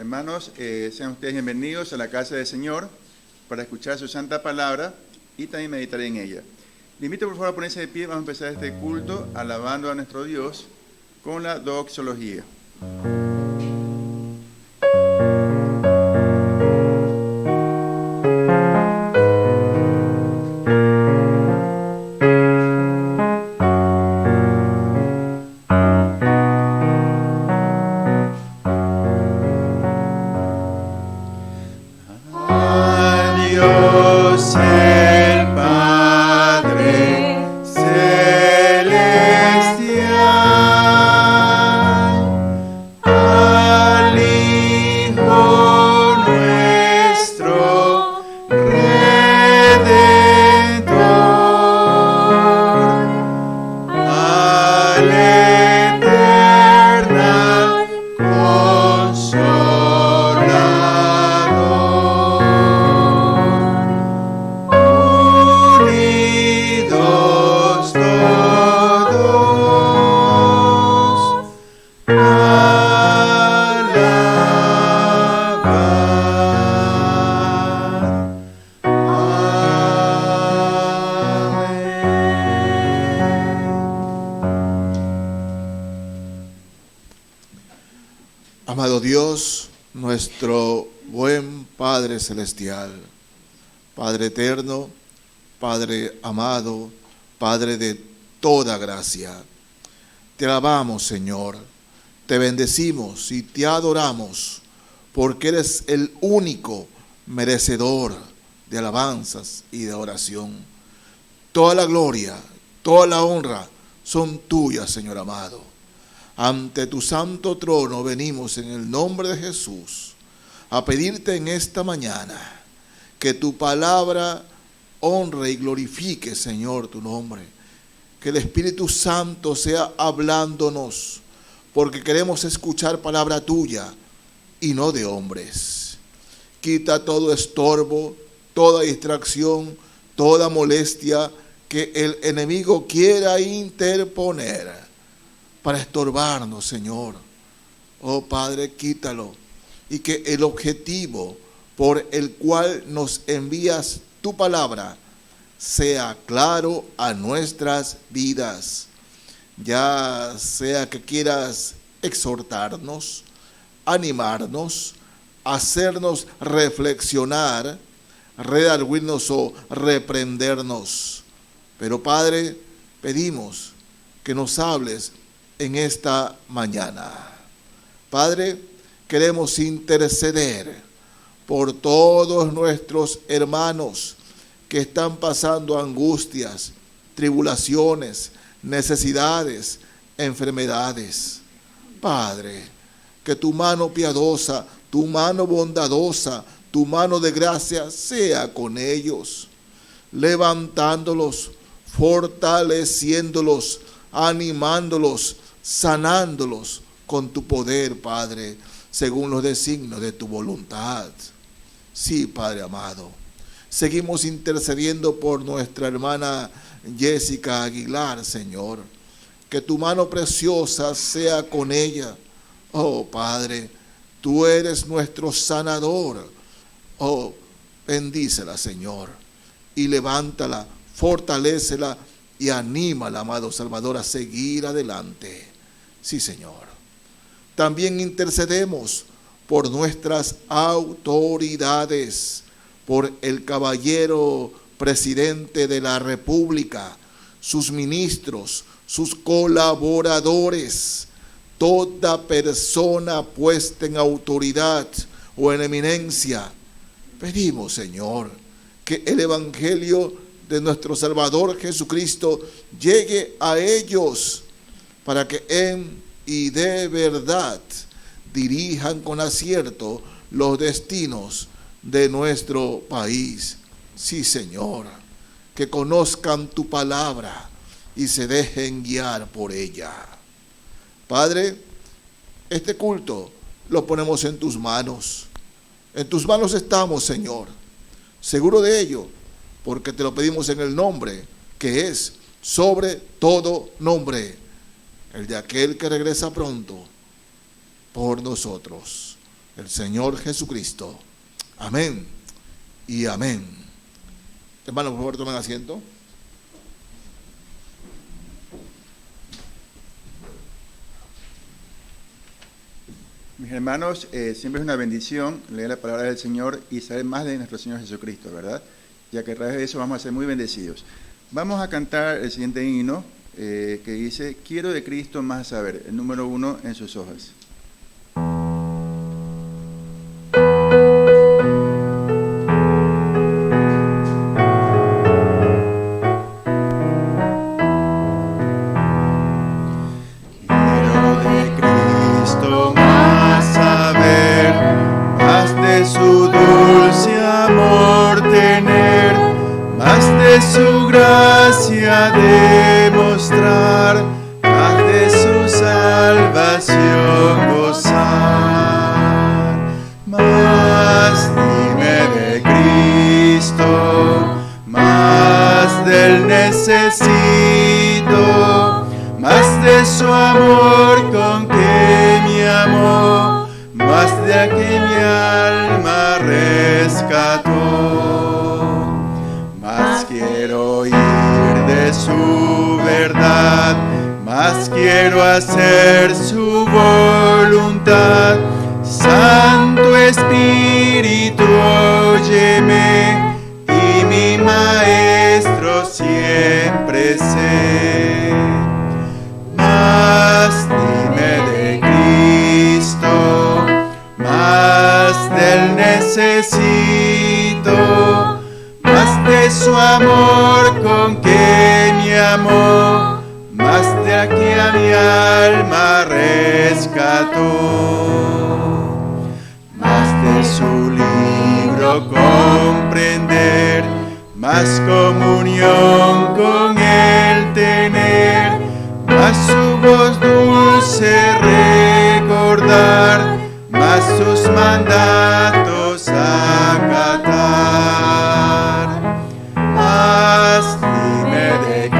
Hermanos, sean ustedes bienvenidos a la casa del Señor para escuchar su santa palabra y también meditar en ella. Le invito por favor a ponerse de pie. Vamos a empezar este culto alabando a nuestro Dios con la doxología. Amado Dios, nuestro buen Padre Celestial, Padre eterno, Padre amado, Padre de toda gracia, te alabamos, Señor, te bendecimos y te adoramos, porque eres el único merecedor de alabanzas y de oración. Toda la gloria, toda la honra son tuyas, Señor amado. Ante tu santo trono venimos en el nombre de Jesús a pedirte en esta mañana que tu palabra honre y glorifique, Señor, tu nombre. Que el Espíritu Santo sea hablándonos, porque queremos escuchar palabra tuya y no de hombres. Quita todo estorbo, toda distracción, toda molestia que el enemigo quiera interponer para estorbarnos, Señor. Oh Padre, quítalo, y que el objetivo por el cual nos envías tu palabra sea claro a nuestras vidas, ya sea que quieras exhortarnos, animarnos, hacernos reflexionar, redarguirnos o reprendernos. Pero Padre, pedimos que nos hables en esta mañana. Padre, queremos interceder por todos nuestros hermanos que están pasando angustias, tribulaciones, necesidades, enfermedades. Padre, que tu mano piadosa, tu mano bondadosa, tu mano de gracia sea con ellos, levantándolos, fortaleciéndolos, animándolos, sanándolos con tu poder, Padre, según los designios de tu voluntad. Sí, Padre amado, seguimos intercediendo por nuestra hermana Jessica Aguilar, Señor. Que tu mano preciosa sea con ella. Oh, Padre, tú eres nuestro sanador. Oh, bendícela, Señor, y levántala, fortalécela y anímala, amado Salvador, a seguir adelante. Sí, Señor. También intercedemos por nuestras autoridades, por el caballero presidente de la República, sus ministros, sus colaboradores, toda persona puesta en autoridad o en eminencia. Pedimos, Señor, que el evangelio de nuestro Salvador Jesucristo llegue a ellos, para que en y de verdad dirijan con acierto los destinos de nuestro país. Sí, Señor, que conozcan tu palabra y se dejen guiar por ella. Padre, este culto lo ponemos en tus manos. En tus manos estamos, Señor, seguro de ello, porque te lo pedimos en el nombre que es sobre todo nombre, el de aquel que regresa pronto por nosotros. el Señor Jesucristo. Amén y amén. Hermanos, por favor, tomen asiento. Mis hermanos, siempre es una bendición leer la palabra del Señor y saber más de nuestro Señor Jesucristo, ¿verdad? Ya que a través de eso vamos a ser muy bendecidos. Vamos a cantar el siguiente himno que dice: Quiero de Cristo más saber, el número 1 en sus hojas. Su gracia demostrar, más de su salvación gozar. Más dime de Cristo, más del necesito, más de su amor con que me amó, más de que mi alma rescató. Quiero ir de su verdad, más quiero hacer su voluntad. Santo Espíritu, óyeme, y mi Maestro siempre sé. Más dime de Cristo, más del necesito, más de su amor con que me amó, más de aquí a mi alma rescató. Más de su libro comprender, más comunión con él tener, más su voz dulce recordar, más sus mandatos acatar. Más dime de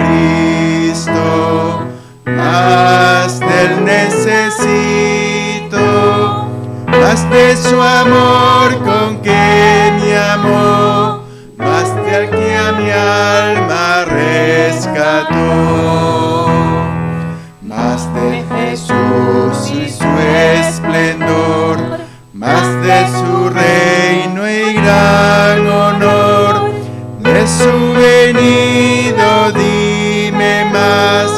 Cristo, más del necesito, más de su amor con que me amó, más del que a mi alma rescató. Más de Jesús y su esplendor, más de su reino y gran honor, de su venido dime más,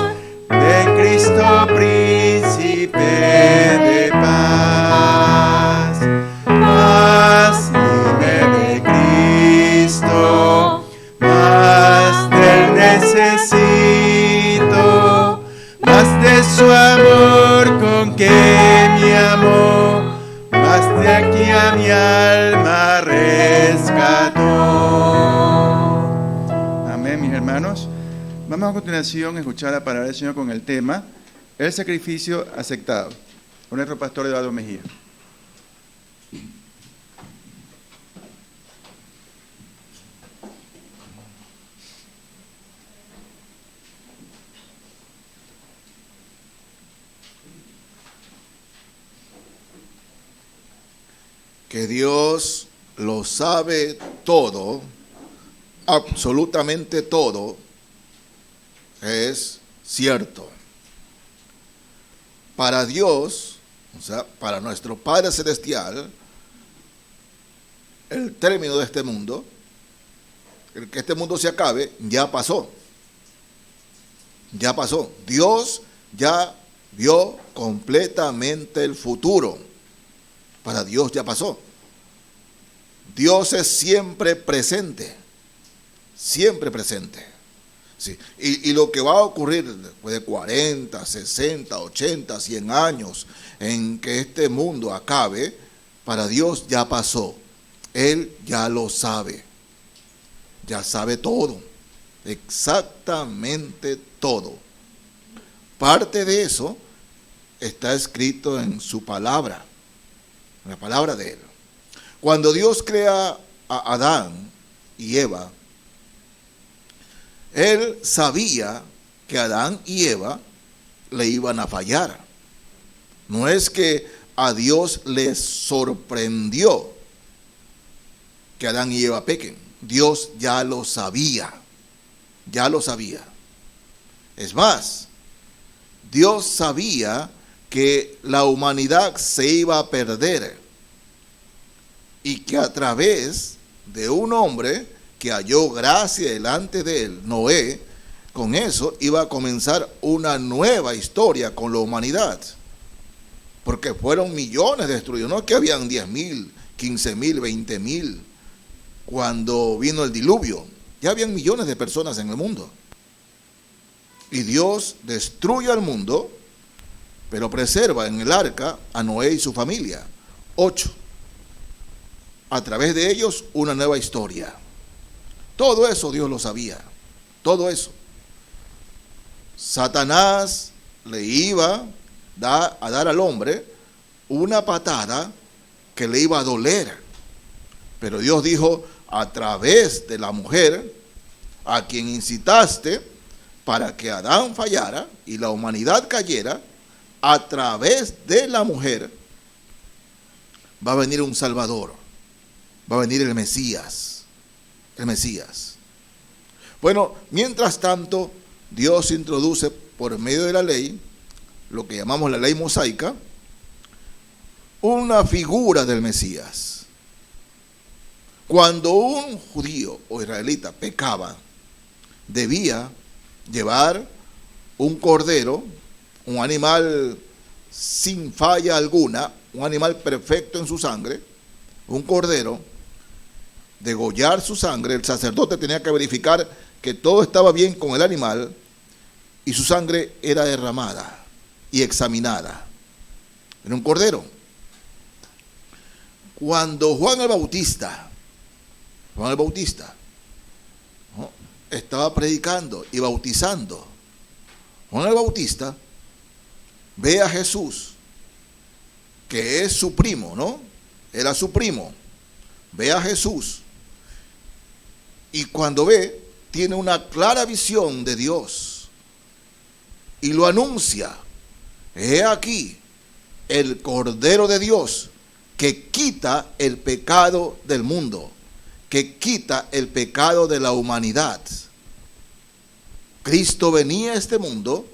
de Cristo príncipe de paz. Más dime de Cristo, más del necesito, más de su amor con que me amó, más de aquí a mi alma rescató. Amén, mis hermanos. Vamos a continuación a escuchar la palabra del Señor con el tema El sacrificio aceptado, con nuestro pastor Eduardo Mejía. Que Dios lo sabe todo, absolutamente todo, es cierto. Para Dios, o sea, para nuestro Padre Celestial, el término de este mundo, el que este mundo se acabe, ya pasó. Ya pasó. Dios ya vio completamente el futuro. Para Dios ya pasó. Dios es siempre presente. Siempre presente. Sí. Y lo que va a ocurrir después de 40, 60, 80, 100 años en que este mundo acabe, para Dios ya pasó. Él ya lo sabe. Ya sabe todo. Exactamente todo. Parte de eso está escrito en su palabra. En la palabra de Él. Cuando Dios crea a Adán y Eva, Él sabía que Adán y Eva le iban a fallar. No es que a Dios les sorprendió que Adán y Eva pequen. Dios ya lo sabía, ya lo sabía. Es más, Dios sabía que la humanidad se iba a perder y que a través de un hombre que halló gracia delante de él, Noé, con eso iba a comenzar una nueva historia con la humanidad. Porque fueron millones destruidos, no es que habían 10,000, 15,000, 20,000 cuando vino el diluvio. Ya habían millones de personas en el mundo. Y Dios destruye al mundo, pero preserva en el arca a Noé y su familia. 8. A través de ellos, una nueva historia. Todo eso Dios lo sabía. Todo eso. Satanás le iba a dar al hombre una patada que le iba a doler. Pero Dios dijo, a través de la mujer, a quien incitaste para que Adán fallara y la humanidad cayera, a través de la mujer va a venir un Salvador, va a venir el Mesías, el Mesías. Bueno, mientras tanto, Dios introduce por medio de la ley, lo que llamamos la ley mosaica, una figura del Mesías. Cuando un judío o israelita pecaba, debía llevar un cordero, un animal sin falla alguna, un animal perfecto en su sangre, un cordero, degollar su sangre. El sacerdote tenía que verificar que todo estaba bien con el animal y su sangre era derramada y examinada. Era un cordero. Cuando Juan el Bautista, ¿no?, estaba predicando y bautizando, Juan el Bautista ve a Jesús, que es su primo, ¿no? Era su primo. Ve a Jesús y cuando ve, tiene una clara visión de Dios y lo anuncia. He aquí el Cordero de Dios que quita el pecado del mundo, que quita el pecado de la humanidad. Cristo venía a este mundo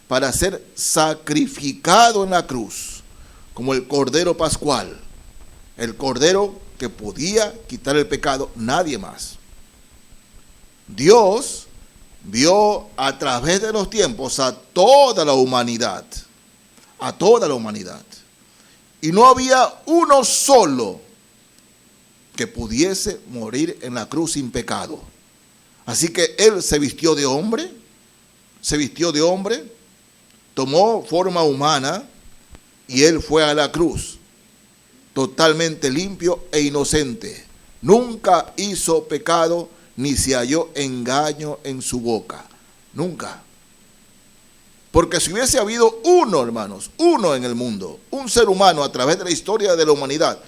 para ser sacrificado en la cruz, como el Cordero Pascual, el Cordero que podía quitar el pecado, nadie más. Dios vio a través de los tiempos a toda la humanidad, y no había uno solo que pudiese morir en la cruz sin pecado. Así que Él se vistió de hombre, tomó forma humana y Él fue a la cruz, totalmente limpio e inocente. Nunca hizo pecado ni se halló engaño en su boca. Nunca. Porque si hubiese habido uno, hermanos, uno en el mundo, un ser humano a través de la historia de la humanidad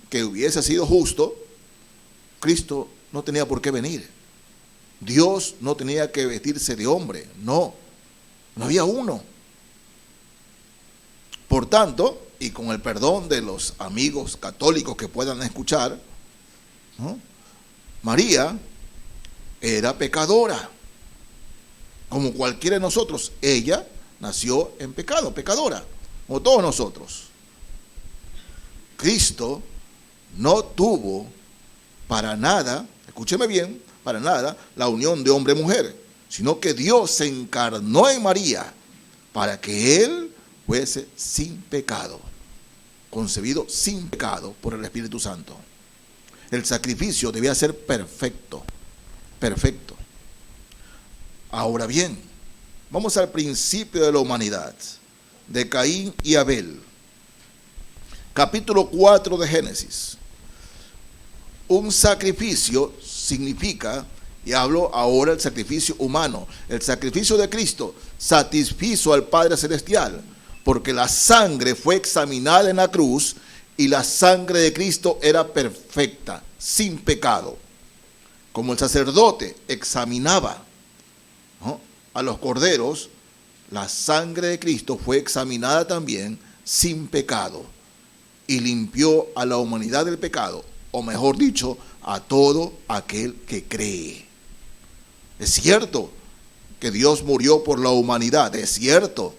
que hubiese sido justo, Cristo no tenía por qué venir. Dios no tenía que vestirse de hombre, no había uno. Por tanto, y con el perdón de los amigos católicos que puedan escuchar, ¿no?, María era pecadora, como cualquiera de nosotros. Ella nació en pecado, pecadora, como todos nosotros. Cristo no tuvo para nada, escúcheme bien, para nada la unión de hombre-mujer, sino que Dios se encarnó en María para que Él fuese sin pecado, concebido sin pecado por el Espíritu Santo. El sacrificio debía ser perfecto, perfecto. Ahora bien, vamos al principio de la humanidad, de Caín y Abel. Capítulo 4 de Génesis. Un sacrificio significa, y hablo ahora del sacrificio humano, el sacrificio de Cristo satisfizo al Padre Celestial, porque la sangre fue examinada en la cruz y la sangre de Cristo era perfecta, sin pecado. Como el sacerdote examinaba, ¿no?, a los corderos, la sangre de Cristo fue examinada también sin pecado. y limpió a la humanidad del pecado, o mejor dicho, a todo aquel que cree. Es cierto que Dios murió por la humanidad, es cierto,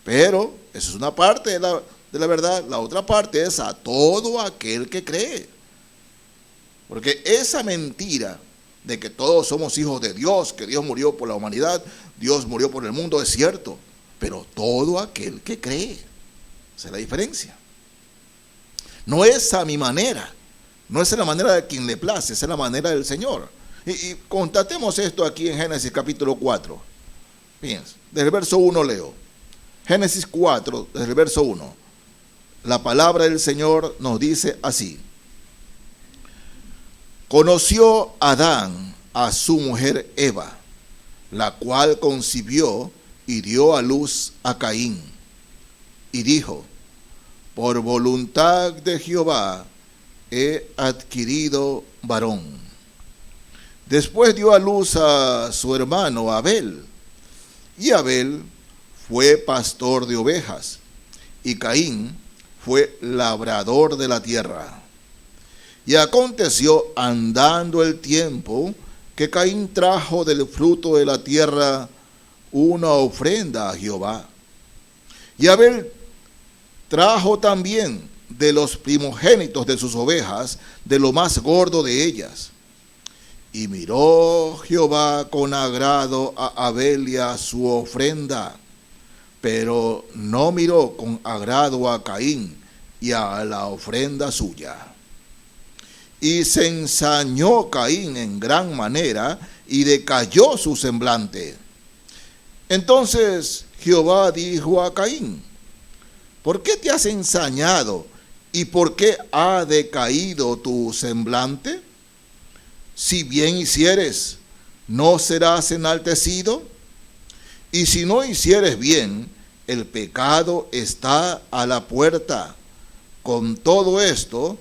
pero eso es una parte de la verdad. La otra parte es a todo aquel que cree. Porque esa mentira de que todos somos hijos de Dios, que Dios murió por la humanidad, Dios murió por el mundo, es cierto, pero todo aquel que cree. Esa es la diferencia. No es a mi manera, no es a la manera de quien le place, es a la manera del Señor. Y constatemos esto aquí en Génesis capítulo 4. Fíjense, desde el verso 1 leo. Génesis 4, desde el verso 1. La palabra del Señor nos dice así: conoció Adán a su mujer Eva, la cual concibió y dio a luz a Caín, y dijo: por voluntad de Jehová he adquirido varón. Después dio a luz a su hermano Abel, y Abel fue pastor de ovejas, y Caín fue labrador de la tierra. Y aconteció, andando el tiempo, que Caín trajo del fruto de la tierra una ofrenda a Jehová. Y Abel trajo también de los primogénitos de sus ovejas, de lo más gordo de ellas. Y miró Jehová con agrado a Abel y a su ofrenda, pero no miró con agrado a Caín y a la ofrenda suya. Y se ensañó Caín en gran manera, y decayó su semblante. Entonces Jehová dijo a Caín: ¿por qué te has ensañado? ¿Y por qué ha decaído tu semblante? Si bien hicieres, ¿no serás enaltecido? Y si no hicieres bien, el pecado está a la puerta. Con todo esto,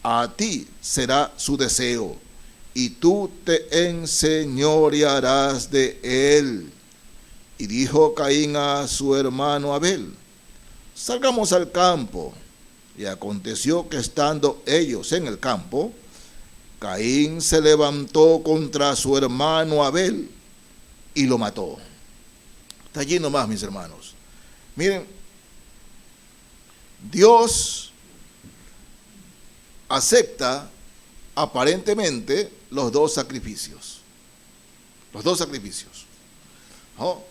a ti será su deseo, y tú te enseñorearás de él. Y dijo Caín a su hermano Abel: salgamos al campo. Y aconteció que estando ellos en el campo, Caín se levantó contra su hermano Abel y lo mató. Está allí nomás, mis hermanos. Miren, Dios acepta aparentemente los dos sacrificios. Los dos sacrificios. ¿No?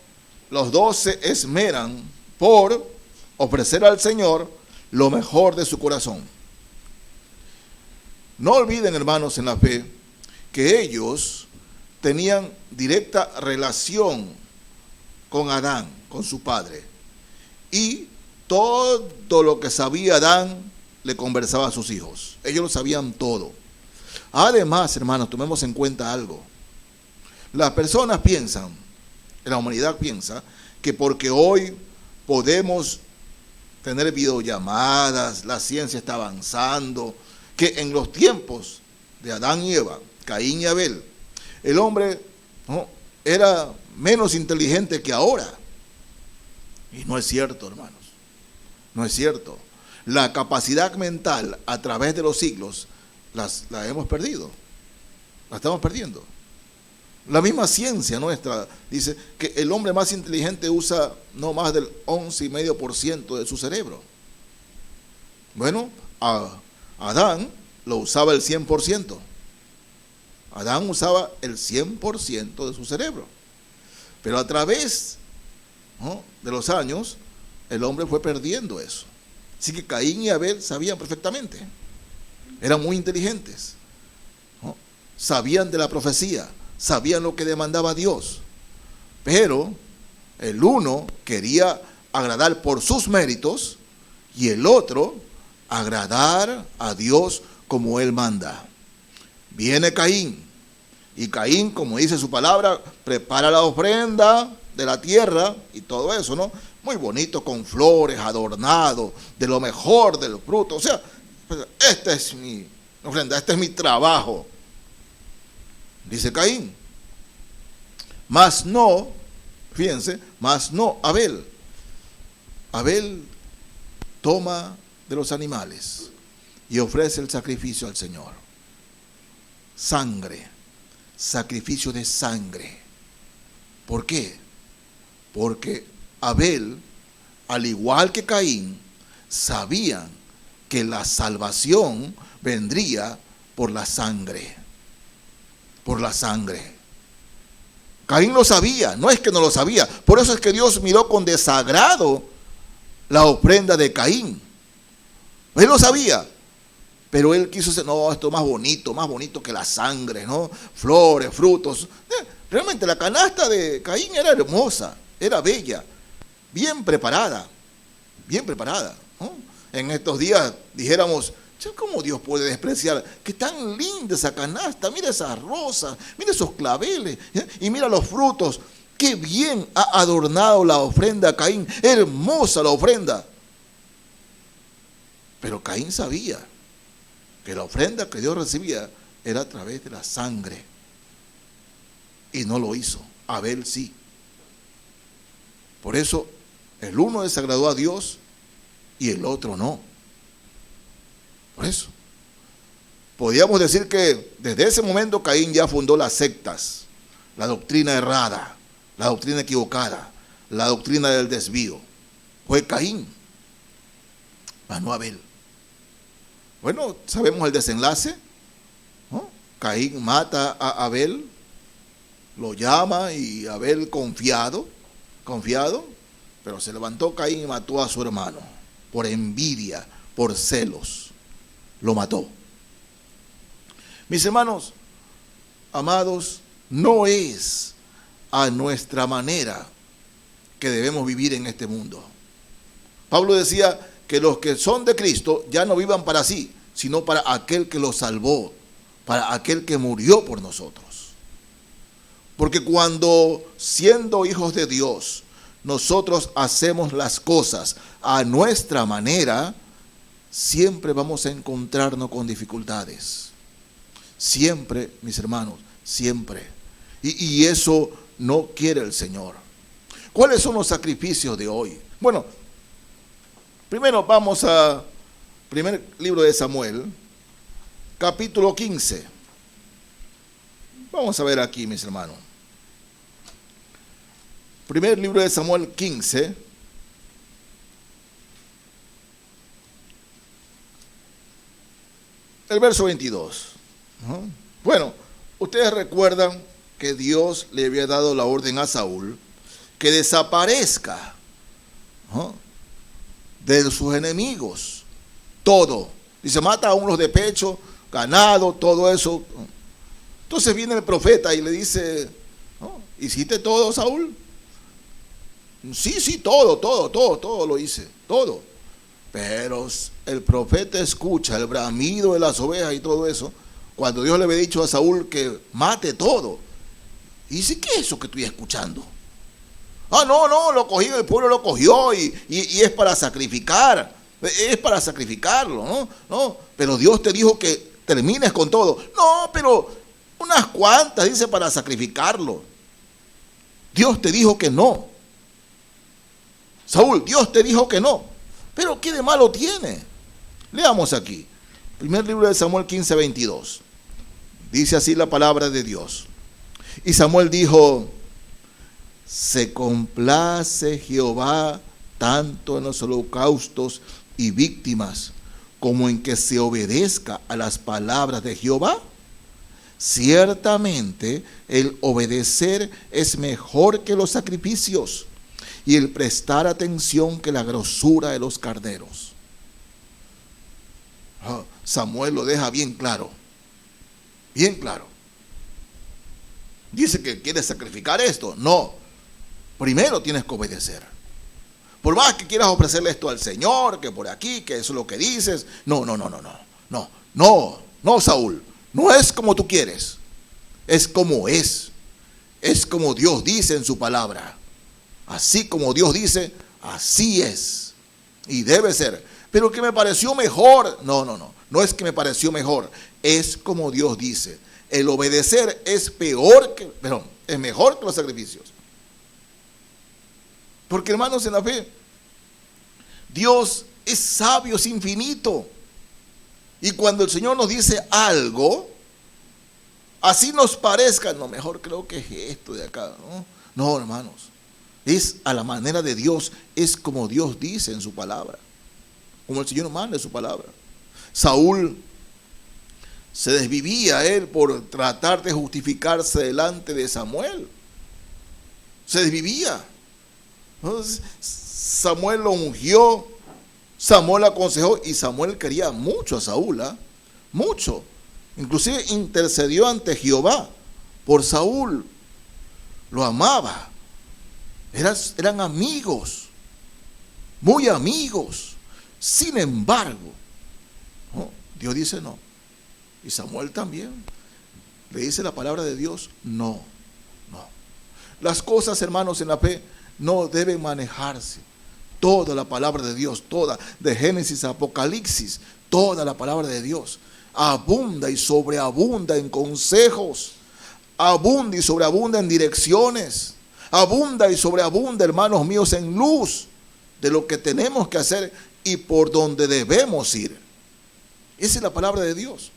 Los dos se esmeran por ofrecer al Señor lo mejor de su corazón. No olviden, hermanos, en la fe, que ellos tenían directa relación con Adán, con su padre. Y todo lo que sabía Adán le conversaba a sus hijos. Ellos lo sabían todo. Además, hermanos, tomemos en cuenta algo. Las personas piensan, la humanidad piensa, que porque hoy podemos tener videollamadas, la ciencia está avanzando, que en los tiempos de Adán y Eva, Caín y Abel, el hombre era menos inteligente que ahora. Y no es cierto, hermanos. No es cierto. La capacidad mental a través de los siglos la hemos perdido. La estamos perdiendo. La misma ciencia nuestra dice que el hombre más inteligente usa no más del 11,5% de su cerebro. Bueno, Adán lo usaba el 100%. Adán usaba el 100% de su cerebro. Pero a través de los años, el hombre fue perdiendo eso. Así que Caín y Abel sabían perfectamente. Eran muy inteligentes. Sabían de la profecía. Sabían lo que demandaba Dios. Pero el uno quería agradar por sus méritos y el otro agradar a Dios como Él manda. Viene Caín, y Caín, como dice su palabra, prepara la ofrenda de la tierra y todo eso, ¿no? Muy bonito, con flores, adornado, de lo mejor del fruto. O sea, esta es mi ofrenda, este es mi trabajo. Dice Caín. Mas no, fíjense, mas no Abel. Abel toma de los animales y ofrece el sacrificio al Señor. Sangre, sacrificio de sangre. ¿Por qué? Porque Abel, al igual que Caín, sabían que la salvación vendría por la sangre. Por la sangre. Caín lo sabía, no es que no lo sabía. Por eso es que Dios miró con desagrado la ofrenda de Caín. Él lo sabía, pero él quiso decir, no, esto es más bonito que la sangre, ¿no? Flores, frutos. Realmente la canasta de Caín era hermosa, era bella, bien preparada, ¿no? En estos días dijéramos, ¿cómo Dios puede despreciar? Que tan linda esa canasta, mira esas rosas, mira esos claveles, y mira los frutos. Qué bien ha adornado la ofrenda a Caín, hermosa la ofrenda. Pero Caín sabía que la ofrenda que Dios recibía era a través de la sangre. Y no lo hizo. Abel sí. Por eso el uno desagradó a Dios y el otro no. Por eso. Podríamos decir que desde ese momento Caín ya fundó las sectas, la doctrina errada, la doctrina equivocada, la doctrina del desvío. Fue Caín, mas no Abel. Bueno, sabemos el desenlace, ¿no? Caín mata a Abel, lo llama y Abel confiado, pero se levantó Caín y mató a su hermano, por envidia, por celos, lo mató. Mis hermanos, amados, no es a nuestra manera que debemos vivir en este mundo. Pablo decía que los que son de Cristo ya no vivan para sí, sino para aquel que los salvó, para aquel que murió por nosotros. Porque cuando, siendo hijos de Dios, nosotros hacemos las cosas a nuestra manera, siempre vamos a encontrarnos con dificultades. Siempre, mis hermanos, siempre. Y eso no quiere el Señor. ¿Cuáles son los sacrificios de hoy? Bueno, primero vamos a primer libro de Samuel, capítulo 15. Vamos a ver aquí, mis hermanos. Primer libro de Samuel 15. El verso 22. Bueno, ustedes recuerdan que Dios le había dado la orden a Saúl que desaparezca, ¿no?, de sus enemigos todo. Dice, mata a unos de pecho, ganado, todo eso. Entonces viene el profeta y le dice, ¿no?, ¿hiciste todo, Saúl? Sí, todo lo hice, todo. Pero el profeta escucha el bramido de las ovejas y todo eso, cuando Dios le había dicho a Saúl que mate todo. Y dice, ¿qué es eso que estoy escuchando? No, lo cogí, el pueblo lo cogió y es para sacrificar, es para sacrificarlo, ¿no? Pero Dios te dijo que termines con todo. No, pero unas cuantas, dice, para sacrificarlo. Dios te dijo que no. Saúl, Dios te dijo que no. Pero ¿qué de malo tiene? Leamos aquí. Primer libro de Samuel 15, 22. Dice así la palabra de Dios. Y Samuel dijo, se complace Jehová tanto en los holocaustos y víctimas como en que se obedezca a las palabras de Jehová. Ciertamente el obedecer es mejor que los sacrificios y el prestar atención que la grosura de los carneros. Samuel lo deja bien claro. Bien claro. Dice que quiere sacrificar esto. No. Primero tienes que obedecer. Por más que quieras ofrecerle esto al Señor, que por aquí, que eso es lo que dices. No, Saúl. No es como tú quieres. Es como es. Es como Dios dice en su palabra. Así como Dios dice, así es. Y debe ser. Pero que me pareció mejor. No es que me pareció mejor. Es como Dios dice. El obedecer es es mejor que los sacrificios. Porque, hermanos, en la fe, Dios es sabio, es infinito. Y cuando el Señor nos dice algo, así nos parezca, no, mejor creo que es esto de acá, ¿no? No, hermanos, es a la manera de Dios, es como Dios dice en su palabra, como el Señor manda en su palabra. Saúl se desvivía él por tratar de justificarse delante de Samuel. Se desvivía. Entonces, Samuel lo ungió, Samuel aconsejó, y Samuel quería mucho a Saúl, ¿eh? Mucho. Inclusive intercedió ante Jehová por Saúl. Lo amaba. Eran amigos, muy amigos. Sin embargo, ¿no? Dios dice no. Y Samuel también. Le dice la palabra de Dios, no. Las cosas, hermanos, en la fe no deben manejarse. Toda la palabra de Dios, toda, de Génesis a Apocalipsis, toda la palabra de Dios abunda y sobreabunda en consejos, abunda y sobreabunda en direcciones, abunda y sobreabunda, hermanos míos, en luz de lo que tenemos que hacer y por donde debemos ir. Esa es la palabra de Dios.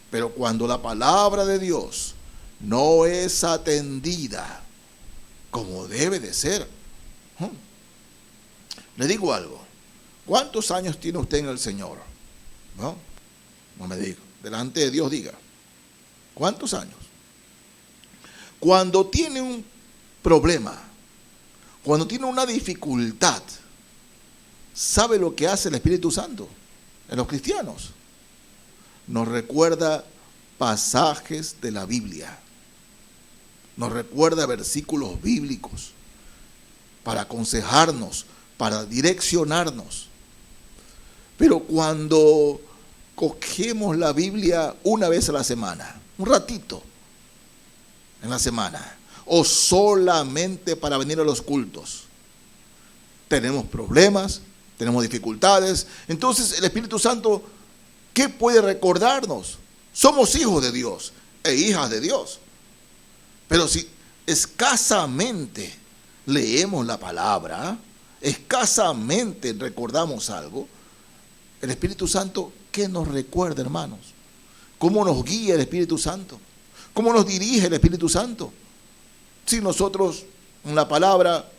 Pero cuando la palabra de Dios no es atendida como debe de ser, le digo algo. ¿Cuántos años tiene usted en el Señor? No me diga. Delante de Dios diga. ¿Cuántos años? Cuando tiene un problema, cuando tiene una dificultad, ¿sabe lo que hace el Espíritu Santo en los cristianos? Nos recuerda pasajes de la Biblia, nos recuerda versículos bíblicos para aconsejarnos, para direccionarnos. Pero cuando cogemos la Biblia una vez a la semana, un ratito en la semana, o solamente para venir a los cultos, tenemos problemas, tenemos dificultades. Entonces el Espíritu Santo, ¿qué puede recordarnos? Somos hijos de Dios e hijas de Dios. Pero si escasamente leemos la palabra, escasamente recordamos algo, el Espíritu Santo, ¿qué nos recuerda, hermanos? ¿Cómo nos guía el Espíritu Santo? ¿Cómo nos dirige el Espíritu Santo? Si nosotros en la palabra,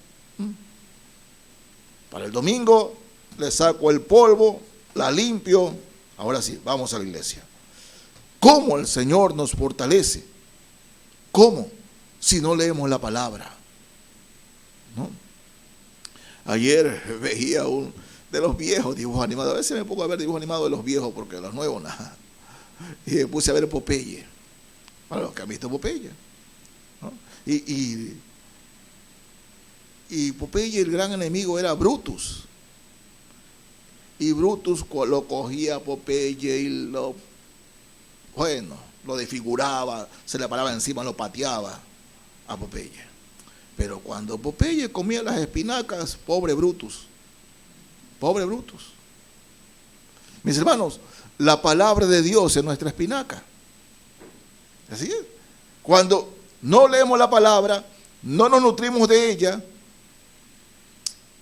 para el domingo le saco el polvo, la limpio, ahora sí, vamos a la iglesia. ¿Cómo el Señor nos fortalece? ¿Cómo? Si no leemos la palabra, ¿no? Ayer veía un de los viejos dibujos animados. A veces me pongo a ver dibujos animados de los viejos porque de los nuevos nada. Y me puse a ver Popeye. Para los que han visto Popeye, ¿no? Y Popeye, el gran enemigo, era Brutus. Y Brutus lo cogía a Popeye y lo desfiguraba, se le paraba encima, lo pateaba a Popeye. Pero cuando Popeye comía las espinacas, pobre Brutus. Mis hermanos, la palabra de Dios es nuestra espinaca. Así es. Cuando no leemos la palabra, no nos nutrimos de ella,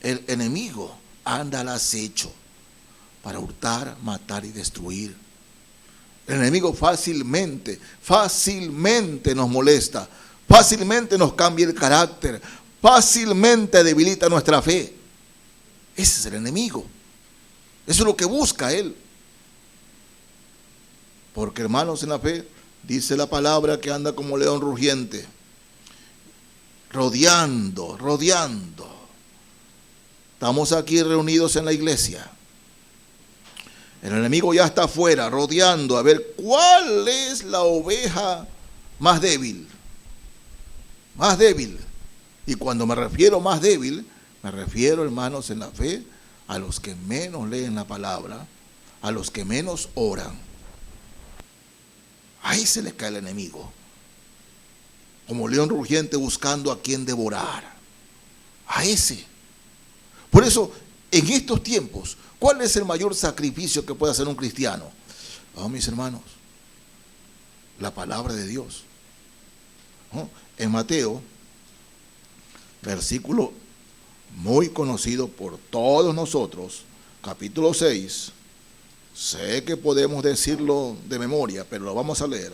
el enemigo anda al acecho para hurtar, matar y destruir. El enemigo fácilmente nos molesta, fácilmente nos cambia el carácter, fácilmente debilita nuestra fe. Ese es el enemigo. Eso es lo que busca él. Porque, hermanos, en la fe dice la palabra que anda como león rugiente, rodeando. Estamos aquí reunidos en la iglesia. El enemigo ya está afuera, rodeando, a ver cuál es la oveja más débil. Más débil. Y cuando me refiero más débil, me refiero, hermanos, en la fe, a los que menos leen la palabra, a los que menos oran. Ahí se les cae el enemigo, como león rugiente buscando a quien devorar. A ese. Por eso, en estos tiempos, ¿cuál es el mayor sacrificio que puede hacer un cristiano? Oh, mis hermanos, la palabra de Dios. ¿No? En Mateo, versículo muy conocido por todos nosotros, capítulo 6. Sé que podemos decirlo de memoria, pero lo vamos a leer.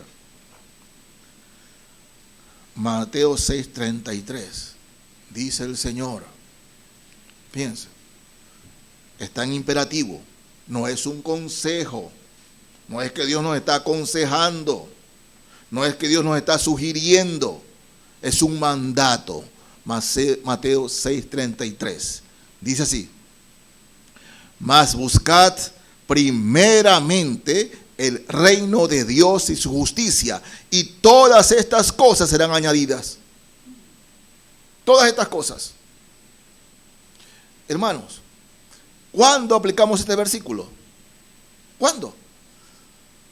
Mateo 6:33. Dice el Señor. Piensa. Está en imperativo. No es un consejo. No es que Dios nos está aconsejando. No es que Dios nos está sugiriendo. Es un mandato. Mateo 6:33. Dice así. Mas buscad primeramente el reino de Dios y su justicia, y todas estas cosas serán añadidas. Todas estas cosas. Hermanos, ¿cuándo aplicamos este versículo? ¿Cuándo?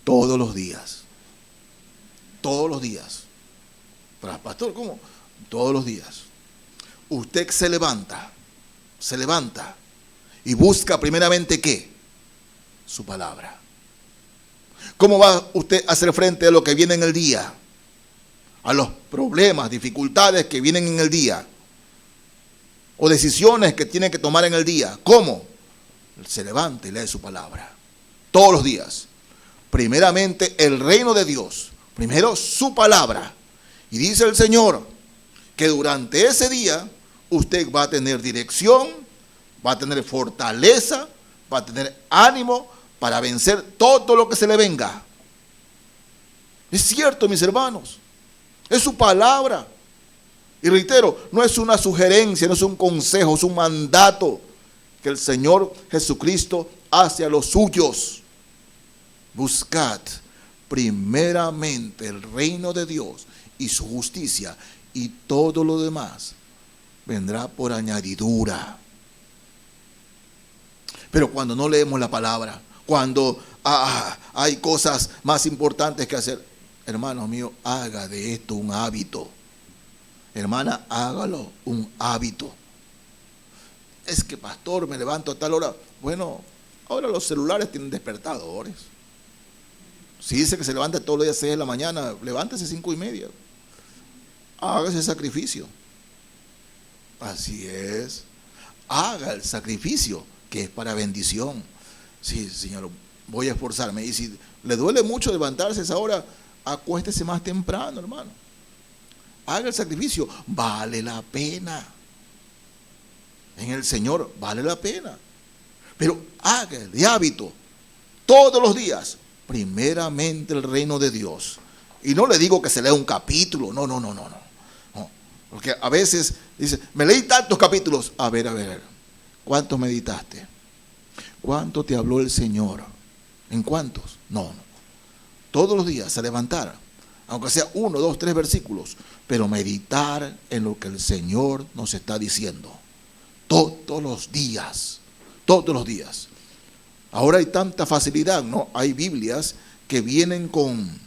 Todos los días. Todos los días. Pero, pastor, ¿cómo? Todos los días. Usted se levanta y busca primeramente ¿qué? Su palabra. ¿Cómo va usted a hacer frente a lo que viene en el día? A los problemas, dificultades que vienen en el día. O decisiones que tiene que tomar en el día. ¿Cómo? Se levanta y lee su palabra. Todos los días. Primeramente el reino de Dios. Primero su palabra. Y dice el Señor que durante ese día usted va a tener dirección, va a tener fortaleza, va a tener ánimo para vencer todo lo que se le venga. Es cierto, mis hermanos. Es su palabra. Y reitero, no es una sugerencia, no es un consejo, es un mandato que el Señor Jesucristo hace a los suyos. Buscad primeramente el reino de Dios y su justicia, y todo lo demás vendrá por añadidura. Pero cuando no leemos la palabra, cuando hay cosas más importantes que hacer, hermanos míos, haga de esto un hábito. Hermana, hágalo un hábito. Es que, pastor, me levanto a tal hora. Bueno, ahora los celulares tienen despertadores. Si dice que se levanta todos los días 6 de la mañana, levántese 5:30. Hágase el sacrificio. Así es. Haga el sacrificio, que es para bendición. Sí, Señor, voy a esforzarme. Y si le duele mucho levantarse a esa hora, acuéstese más temprano, hermano. Haga el sacrificio. Vale la pena. En el Señor vale la pena. Pero haga de hábito todos los días. Primeramente el reino de Dios. Y no le digo que se lea un capítulo. No. Porque a veces dice, me leí tantos capítulos. A ver. ¿Cuántos meditaste? ¿Cuánto te habló el Señor? ¿En cuántos? No. Todos los días se levantar, aunque sea 1, 2, 3 versículos, pero meditar en lo que el Señor nos está diciendo. Todos los días. Ahora hay tanta facilidad, ¿no? Hay Biblias que vienen con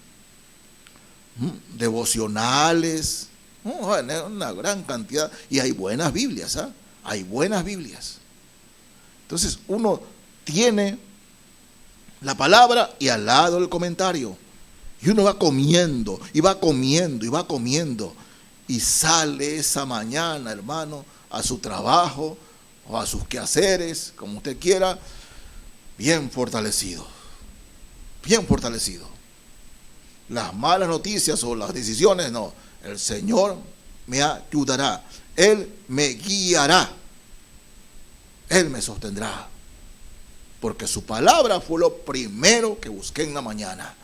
devocionales, una gran cantidad, y hay buenas Biblias, ¿ah? Hay buenas Biblias. Entonces uno tiene la palabra y al lado el comentario. Y uno va comiendo, y sale esa mañana, hermano, a su trabajo o a sus quehaceres, como usted quiera, bien fortalecido. Las malas noticias o las decisiones, no. El Señor me ayudará. Él me guiará. Él me sostendrá. Porque su palabra fue lo primero que busqué en la mañana.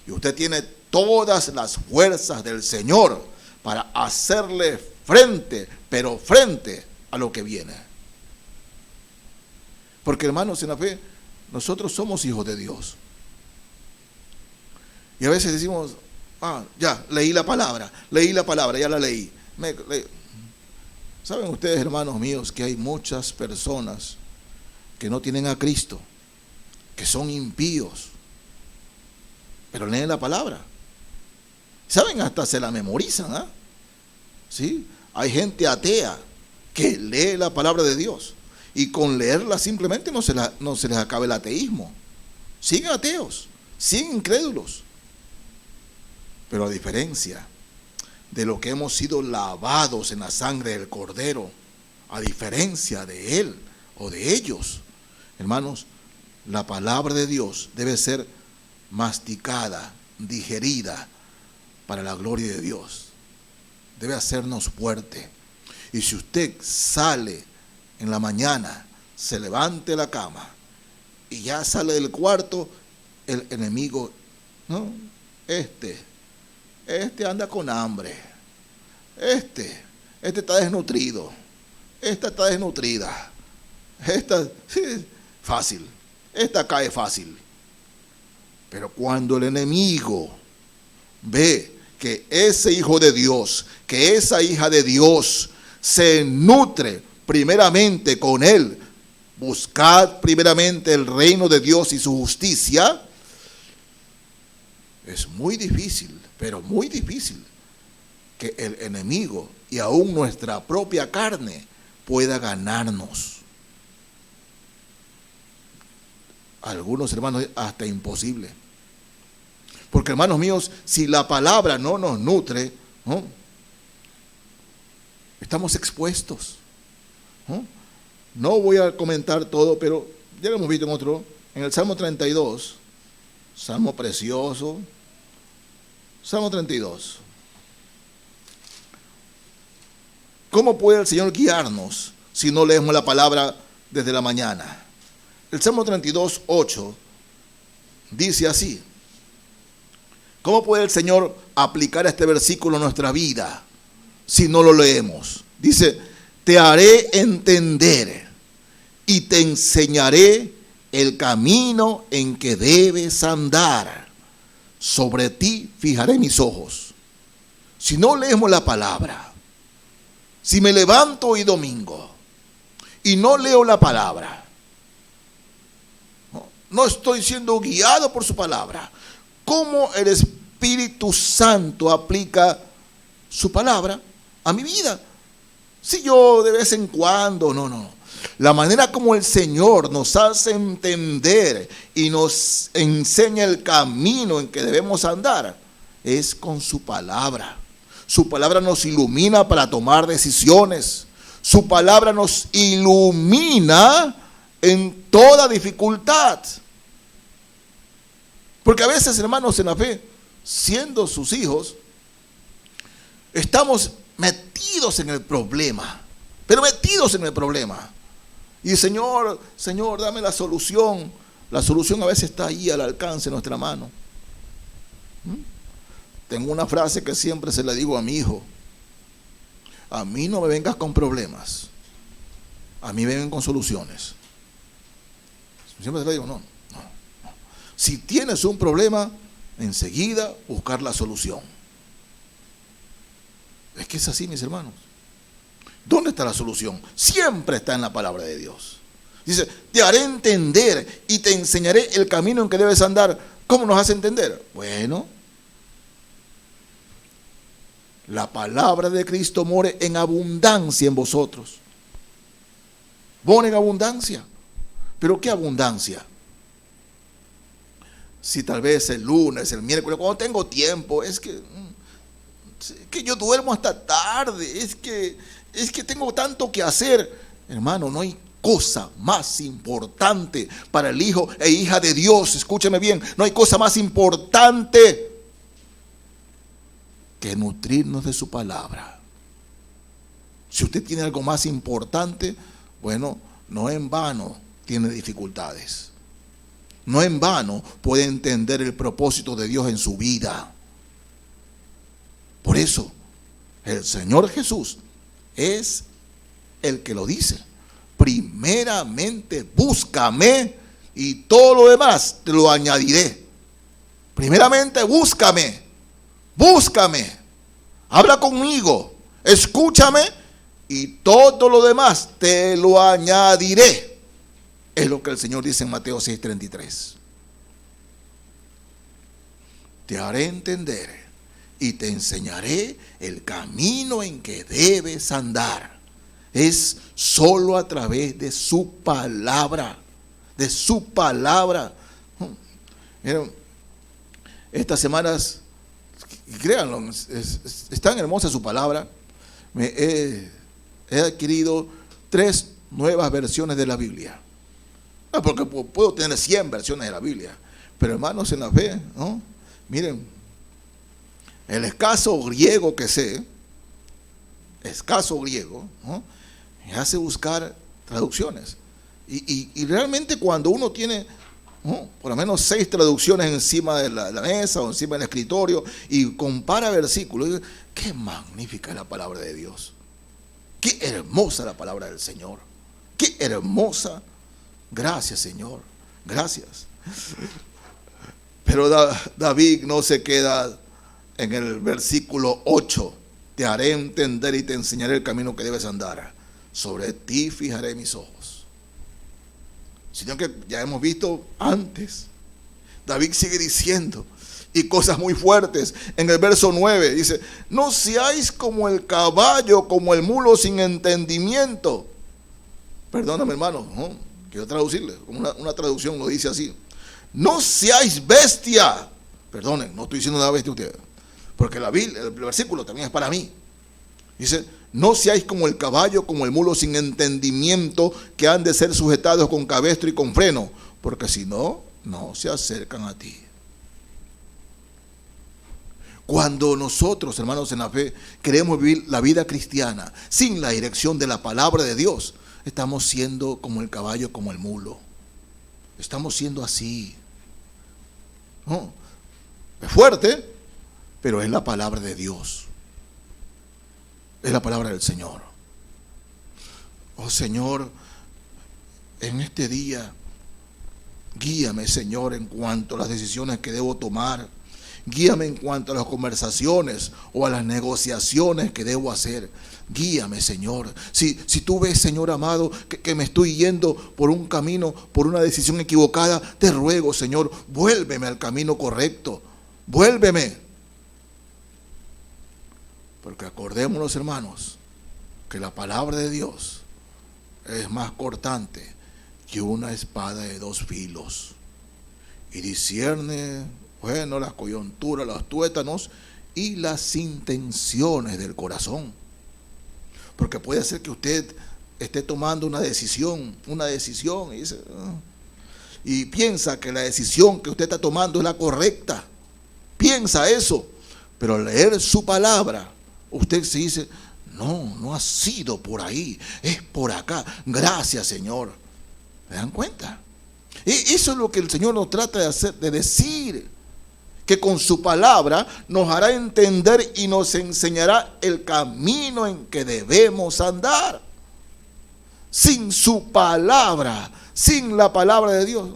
Y usted tiene todas las fuerzas del Señor para hacerle frente, pero frente a lo que viene. Porque, hermanos, en la fe, nosotros somos hijos de Dios. Y a veces decimos, ya, leí la palabra, ya la leí. ¿Saben ustedes, hermanos míos, que hay muchas personas que no tienen a Cristo, que son impíos, pero leen la palabra? ¿Saben? Hasta se la memorizan, ¿ah? ¿Sí? Hay gente atea que lee la palabra de Dios y con leerla simplemente no se les acaba el ateísmo. Siguen ateos, siguen incrédulos. Pero a diferencia de lo que hemos sido lavados en la sangre del Cordero, a diferencia de él o de ellos, Hermanos, la palabra de Dios debe ser masticada, digerida para la gloria de Dios. Debe hacernos fuerte. Y si usted sale en la mañana, se levante de la cama y ya sale del cuarto, el enemigo, no, este anda con hambre, este está desnutrido, esta está desnutrida, esta fácil, esta cae fácil. Pero cuando el enemigo ve que ese hijo de Dios, que esa hija de Dios se nutre primeramente con él, buscad primeramente el reino de Dios y su justicia, es muy difícil, pero muy difícil que el enemigo y aún nuestra propia carne pueda ganarnos. Algunos hermanos hasta imposible. Porque hermanos míos, si la palabra no nos nutre, ¿no?, estamos expuestos. No voy a comentar todo, pero ya lo hemos visto en el Salmo 32, Salmo precioso, Salmo 32. ¿Cómo puede el Señor guiarnos si no leemos la palabra desde la mañana? El Salmo 32, 8 dice así: ¿cómo puede el Señor aplicar este versículo a nuestra vida si no lo leemos? Dice: te haré entender y te enseñaré el camino en que debes andar. Sobre ti fijaré mis ojos. Si no leemos la palabra, si me levanto hoy domingo y no leo la palabra, no estoy siendo guiado por su palabra. ¿Cómo el Espíritu Santo aplica su palabra a mi vida? Si yo de vez en cuando, no. La manera como el Señor nos hace entender y nos enseña el camino en que debemos andar es con su palabra. Su palabra nos ilumina para tomar decisiones. Su palabra nos ilumina en toda dificultad. Porque a veces, hermanos, en la fe, siendo sus hijos, estamos metidos en el problema, pero metidos en el problema. Y Señor, dame la solución. La solución a veces está ahí al alcance de nuestra mano. Tengo una frase que siempre se la digo a mi hijo: a mí no me vengas con problemas, a mí me vengan con soluciones. Siempre se le digo, no. Si tienes un problema, enseguida buscar la solución. Es que es así, mis hermanos. ¿Dónde está la solución? Siempre está en la palabra de Dios. Dice: te haré entender y te enseñaré el camino en que debes andar. ¿Cómo nos hace entender? Bueno, la palabra de Cristo more en abundancia en vosotros. More en abundancia. ¿Pero qué abundancia? Si tal vez el lunes, el miércoles, cuando tengo tiempo, es que yo duermo hasta tarde, es que tengo tanto que hacer. Hermano, no hay cosa más importante para el hijo e hija de Dios. Escúchame bien, no hay cosa más importante que nutrirnos de su palabra. Si usted tiene algo más importante, bueno, no en vano tiene dificultades. No en vano puede entender el propósito de Dios en su vida. Por eso, el Señor Jesús es el que lo dice. Primeramente búscame y todo lo demás te lo añadiré. Primeramente búscame. Habla conmigo, escúchame y todo lo demás te lo añadiré. Es lo que el Señor dice en Mateo 6:33. Te haré entender y te enseñaré el camino en que debes andar. Es solo a través de su palabra. De su palabra. Estas semanas, créanlo, es tan hermosa su palabra. He adquirido 3 nuevas versiones de la Biblia. No, porque puedo tener 100 versiones de la Biblia, pero hermanos en la fe, ¿no? Miren, el escaso griego que sé, ¿no?, me hace buscar traducciones. Y realmente cuando uno tiene, ¿no?, por lo menos 6 traducciones encima de la mesa o encima del escritorio y compara versículos, qué magnífica es la palabra de Dios. Qué hermosa la palabra del Señor. Qué hermosa. Gracias, Señor. Gracias. Pero David no se queda en el versículo 8. Te haré entender y te enseñaré el camino que debes andar. Sobre ti fijaré mis ojos. Sino que ya hemos visto antes. David sigue diciendo, y cosas muy fuertes. En el verso 9 dice, no seáis como el caballo, como el mulo sin entendimiento. Perdóname, hermano, ¿no? Quiero traducirle, una traducción lo dice así. No seáis bestia. Perdonen, no estoy diciendo nada bestia a ustedes, porque el versículo también es para mí. Dice, no seáis como el caballo, como el mulo sin entendimiento, que han de ser sujetados con cabestro y con freno, porque si no, no se acercan a ti. Cuando nosotros, hermanos en la fe, queremos vivir la vida cristiana sin la dirección de la palabra de Dios, estamos siendo como el caballo, como el mulo. Estamos siendo así. No, es fuerte, pero es la palabra de Dios. Es la palabra del Señor. Oh Señor, en este día, guíame, Señor, en cuanto a las decisiones que debo tomar. Guíame en cuanto a las conversaciones o a las negociaciones que debo hacer. Guíame, Señor. Si tú ves, Señor amado, que me estoy yendo por un camino, por una decisión equivocada, te ruego, Señor, vuélveme al camino correcto. Vuélveme. Porque acordémonos, hermanos, que la palabra de Dios es más cortante que una espada de 2 filos. Y discierne, bueno, las coyunturas, los tuétanos y las intenciones del corazón. Porque puede ser que usted esté tomando una decisión y dice, y piensa que la decisión que usted está tomando es la correcta. Piensa eso, pero al leer su palabra, usted se dice, no ha sido por ahí, es por acá. Gracias, Señor. ¿Me dan cuenta? Y eso es lo que el Señor nos trata de hacer, de decir, que con su palabra nos hará entender y nos enseñará el camino en que debemos andar. Sin su palabra, sin la palabra de Dios.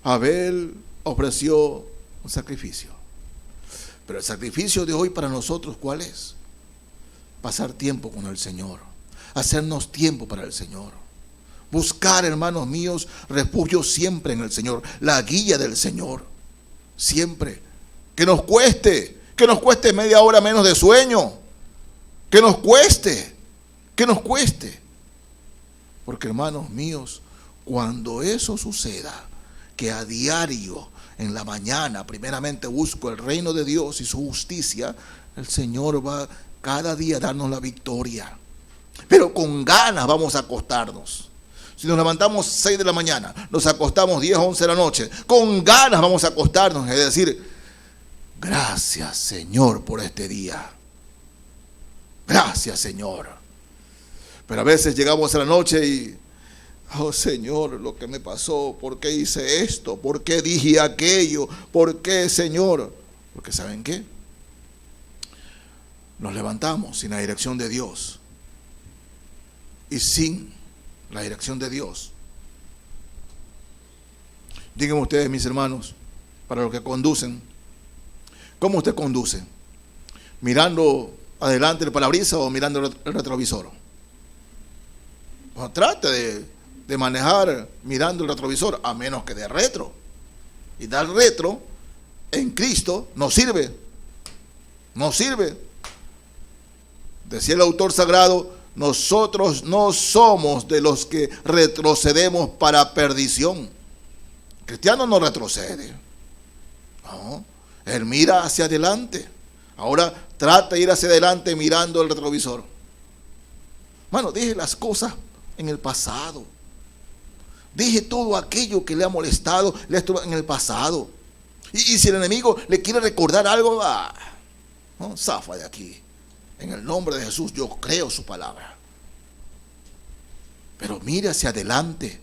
Abel ofreció un sacrificio. Pero el sacrificio de hoy para nosotros, ¿cuál es? Pasar tiempo con el Señor. Hacernos tiempo para el Señor. Buscar, hermanos míos, refugio siempre en el Señor. La guía del Señor. Siempre. Que nos cueste media hora menos de sueño. Que nos cueste. Porque, hermanos míos, cuando eso suceda, que a diario, en la mañana, primeramente busco el reino de Dios y su justicia, el Señor va cada día a darnos la victoria. Pero con ganas vamos a acostarnos. Si nos levantamos 6 de la mañana, nos acostamos 10 o 11 de la noche, con ganas vamos a acostarnos, es decir, gracias, Señor, por este día. Gracias, Señor. Pero a veces llegamos a la noche y, oh Señor, lo que me pasó, ¿por qué hice esto? ¿Por qué dije aquello? ¿Por qué, Señor? Porque ¿saben qué? Nos levantamos sin la dirección de Dios. Y sin la dirección de Dios. Díganme ustedes, mis hermanos, para los que conducen, ¿cómo usted conduce? ¿Mirando adelante el parabrisas o mirando el retrovisor? Pues trate de manejar mirando el retrovisor, a menos que de retro. Y dar retro en Cristo no sirve. No sirve. Decía el autor sagrado, nosotros no somos de los que retrocedemos para perdición. El cristiano no retrocede. No, él mira hacia adelante. Ahora trata de ir hacia adelante mirando el retrovisor. Bueno, deje las cosas en el pasado. Deje todo aquello que le ha molestado, le ha estuvo en el pasado. Y si el enemigo le quiere recordar algo, no, zafa de aquí. En el nombre de Jesús yo creo su palabra. Pero mire hacia adelante.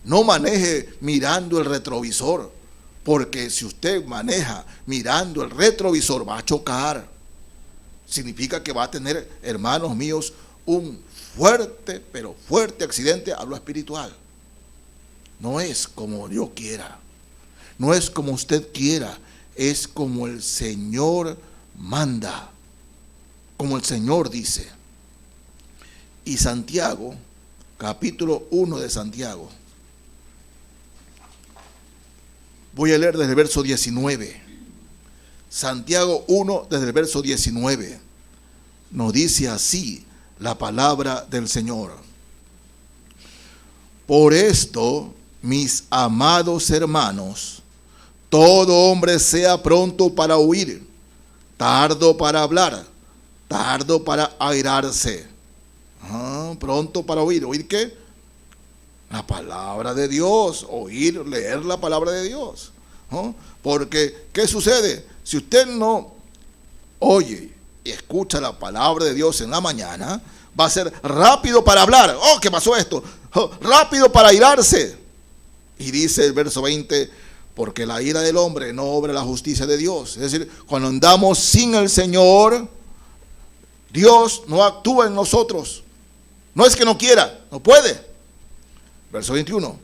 No maneje mirando el retrovisor, porque si usted maneja mirando el retrovisor va a chocar. Significa que va a tener, hermanos míos, un fuerte, pero fuerte accidente a lo espiritual. No es como yo quiera, no es como usted quiera, es como el Señor manda, como el Señor dice. Y Santiago, capítulo 1 de Santiago, voy a leer desde el verso 19. Santiago 1 desde el verso 19. Nos dice así la palabra del Señor. Por esto, mis amados hermanos, todo hombre sea pronto para oír, tardo para hablar, tardo para airarse. Pronto para oír. ¿Oír qué? La palabra de Dios. Oír, leer la palabra de Dios. Porque, ¿qué sucede? Si usted no oye y escucha la palabra de Dios en la mañana, va a ser rápido para hablar. ¿Qué pasó esto? Rápido para airarse. Y dice el verso 20, porque la ira del hombre no obra la justicia de Dios. Es decir, cuando andamos sin el Señor, Dios no actúa en nosotros. No es que no quiera, no puede. Verso 21.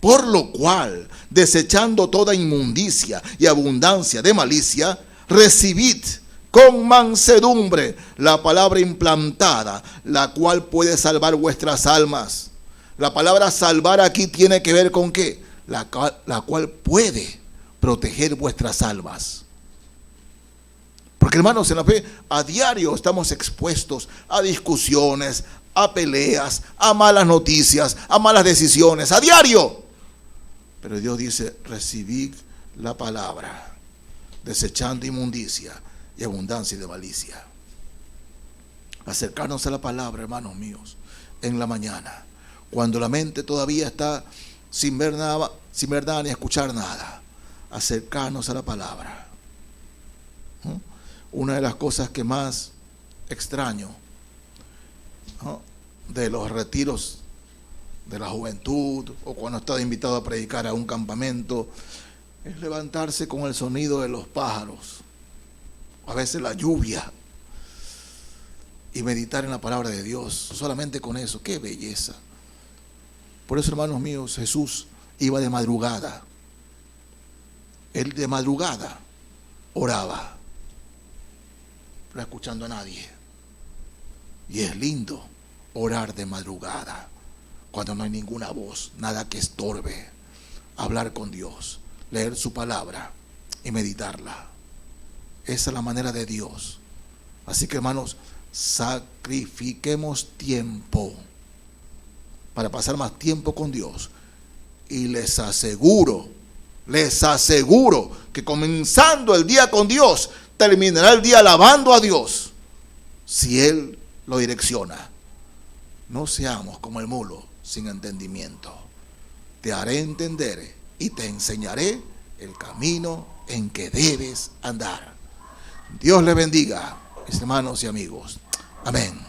Por lo cual, desechando toda inmundicia y abundancia de malicia, recibid con mansedumbre la palabra implantada, la cual puede salvar vuestras almas. La palabra salvar aquí tiene que ver con ¿qué? La cual puede proteger vuestras almas. Porque, hermanos, en la fe a diario estamos expuestos a discusiones, a peleas, a malas noticias, a malas decisiones, a diario. Pero Dios dice, recibid la palabra, desechando inmundicia y abundancia de malicia. Acercarnos a la palabra, hermanos míos, en la mañana, cuando la mente todavía está sin ver nada ni escuchar nada. Acercarnos a la palabra. Una de las cosas que más extraño de los retiros de la juventud, o cuando estás invitado a predicar a un campamento, es levantarse con el sonido de los pájaros, a veces la lluvia, y meditar en la palabra de Dios. Solamente con eso, qué belleza. Por eso, hermanos míos, Jesús iba de madrugada. Él de madrugada oraba, no escuchando a nadie. Y es lindo orar de madrugada, cuando no hay ninguna voz, nada que estorbe. Hablar con Dios, leer su palabra y meditarla. Esa es la manera de Dios. Así que, hermanos, sacrifiquemos tiempo para pasar más tiempo con Dios. Y les aseguro que comenzando el día con Dios, terminará el día alabando a Dios, si Él lo direcciona. No seamos como el mulo sin entendimiento. Te haré entender y te enseñaré el camino en que debes andar. Dios les bendiga, mis hermanos y amigos. Amén.